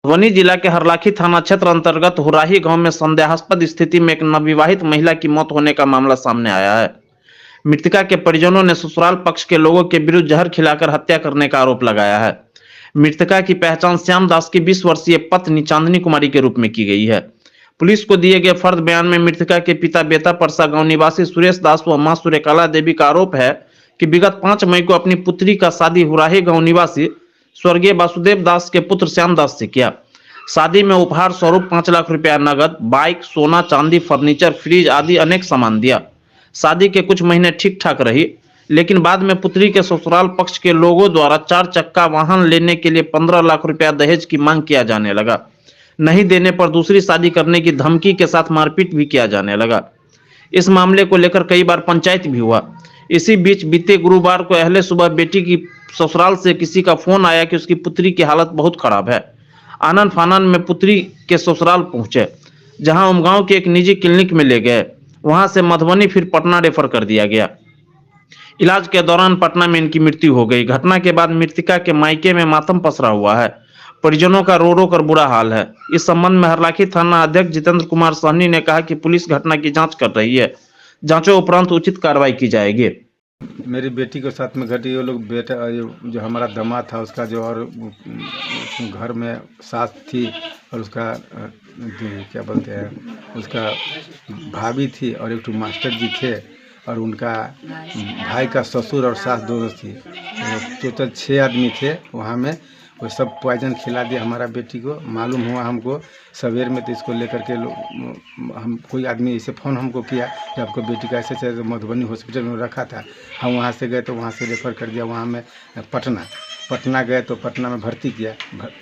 मधुबनी जिला के हरलाखी थाना क्षेत्र अंतर्गत हुराही गांव में संदेहास्पद स्थिति में एक नवविवाहित महिला की मौत होने का मामला सामने आया है। मृतका के परिजनों ने ससुराल पक्ष के लोगों के विरुद्ध जहर खिलाकर हत्या करने का आरोप लगाया है। मृतका की पहचान श्याम दास की 20 वर्षीय पत्नी चांदनी कुमारी के रूप में की गई है। पुलिस को दिए गए फर्द बयान में मृतका के पिता बेता परसा गांव निवासी सुरेश दास व मां सूर्यकला देवी का आरोप है कि विगत 5 मई को अपनी पुत्री का शादी हुराही गांव निवासी स्वर्गीय वासुदेव दास के पुत्र श्याम दास से किया। शादी में उपहार स्वरूप 5 लाख रुपया नगद, बाइक, सोना चांदी, फर्नीचर, फ्रिज आदि अनेक सामान दिया। शादी के कुछ महीने ठीक ठाक रही, लेकिन बाद में पुत्री के ससुराल पक्ष के लोगों द्वारा 4 चक्का वाहन लेने के लिए 15 लाख रुपया दहेज की मांग किया जाने लगा। नहीं देने पर दूसरी शादी करने की धमकी के साथ मारपीट भी किया जाने लगा। इस मामले को लेकर कई बार पंचायत भी हुआ। इसी बीच बीते गुरुवार को अहले सुबह बेटी की ससुराल से किसी का फोन आया कि उसकी पुत्री की हालत बहुत खराब है। आनन फानन में पुत्री के ससुराल पहुंचे, जहां उमगांव के एक निजी क्लिनिक में ले गए। वहां से मधुबनी फिर पटना रेफर कर दिया गया। इलाज के दौरान पटना में इनकी मृत्यु हो गई। घटना के बाद मृतका के मायके में मातम पसरा हुआ है। परिजनों का रो रो कर बुरा हाल है। इस संबंध में हरलाखी थाना अध्यक्ष जितेंद्र कुमार सहनी ने कहा कि पुलिस घटना की जांच कर रही है। जांचों उपरांत उचित कार्रवाई की जाएगी। मेरी बेटी के साथ में घटी, वो लोग बेटा जो हमारा दामाद था उसका जो और घर में सास थी और उसका क्या बोलते हैं उसका भाभी थी और एक मास्टर जी थे और उनका भाई का ससुर और सास दोनों थी। टोटल 6 आदमी थे वहाँ में। वो सब पॉइजन खिला दिया हमारा बेटी को। मालूम हुआ हमको सवेर में, तो इसको लेकर के हम कोई आदमी ऐसे फ़ोन हमको किया कि आपको बेटी का ऐसे मधुबनी हॉस्पिटल में रखा था। हम वहाँ से गए तो वहाँ से रेफ़र कर दिया वहाँ में पटना गए तो पटना में भर्ती किया।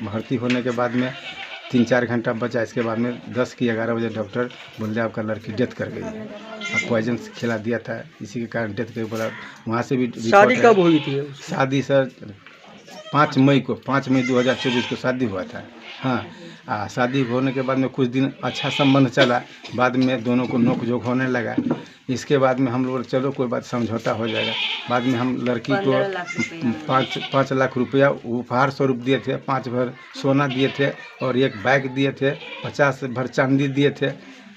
भर्ती होने के बाद में 3-4 घंटा बचा। इसके बाद में 10 की 11 बजे डॉक्टर बोले आपका लड़की डेथ कर गई है, अब पॉइजन खिला दिया था, इसी के कारण डेथ कर बोला। वहाँ से भी शादी कब हुई थी? शादी सर 5 मई 2024 को शादी हुआ था। हाँ, शादी होने के बाद में कुछ दिन अच्छा संबंध चला, बाद में दोनों को नोक झोंक होने लगा। इसके बाद में हम लोग चलो कोई बात समझौता हो जाएगा। बाद में हम लड़की को 5 लाख रुपया उपहार स्वरूप दिए थे, 5 भर सोना दिए थे और एक बैग दिए थे, 50 भर चांदी दिए थे।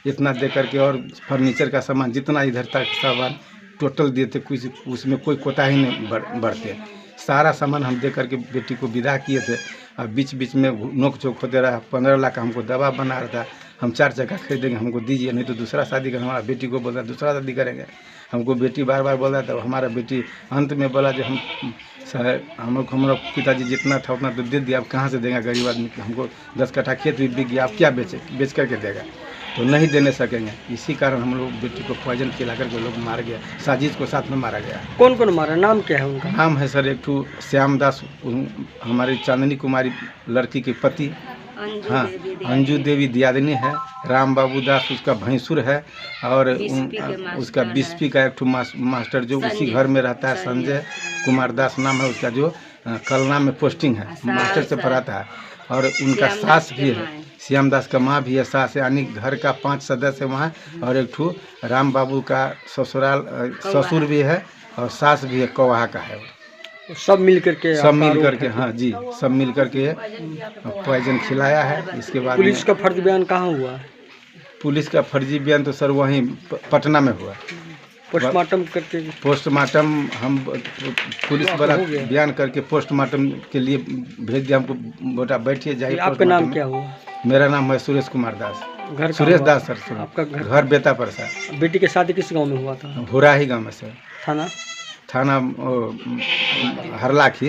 इतना दे करके और फर्नीचर का सामान जितना इधर तक सामान टोटल दिए थे, कुछ उसमें कोई कोताही नहीं बढ़ते। सारा सामान हम दे करके बेटी को विदा किए थे। और बीच बीच में नोक झोंक होते रहा। 15 लाख हमको दवा बना रहा था, हम 4 चक्का खरीदेंगे, हमको दीजिए, नहीं तो दूसरा शादी कर। हमारा बेटी को बोला दूसरा शादी करेंगे। हमको बेटी बार बार बोला था। हमारा बेटी अंत में बोला जो हमारा पिताजी जितना था उतना तो दे दिया, अब कहाँ से देगा गरीब आदमी। हमको 10 कट्ठा खेत भी बिक गया, आप क्या बेच करके देगा, तो नहीं देने सकेंगे। इसी कारण हम लोग बेटी को पॉइजन खिला करके लोग मार गया। साजिश को साथ में मारा गया। कौन कौन मारा? नाम क्या है उनका? नाम है सर एक श्याम दास, हमारी चांदनी कुमारी लड़की के पति। हाँ, अंजू देवी दियादिनी है। राम बाबू दास उसका भैंसुर है और उसका बीसपी का एक मास्टर जो उसी घर में रहता है, संजय कुमार दास नाम है उसका, जो कलना में पोस्टिंग है, मास्टर से पढ़ाता है। और उनका सास भी है, श्याम दास का माँ भी है, सास है, यानी घर का 5 सदस्य वहाँ। और एक राम बाबू का ससुर भी है और सास भी है, कौहा का है। सब मिल करके हाँ जी, सब मिल करके पॉइजन खिलाया है। इसके बाद पुलिस का फर्जी बयान कहाँ हुआ? पुलिस का फर्जी बयान तो सर वहीं पटना में हुआ। पोस्टमार्टम करके पोस्टमार्टम हम पुलिस वाला बयान करके पोस्टमार्टम के लिए भेज दिया। हमको बेटा बैठिए जाइए। आपका नाम क्या हुआ? मेरा नाम है सुरेश कुमार दास। घर सुरेश दास सर। आपका घर बेता परसा। बेटी की शादी किस गांव में हुआ था? हुराही गांव में सर। थाना हरलाखी।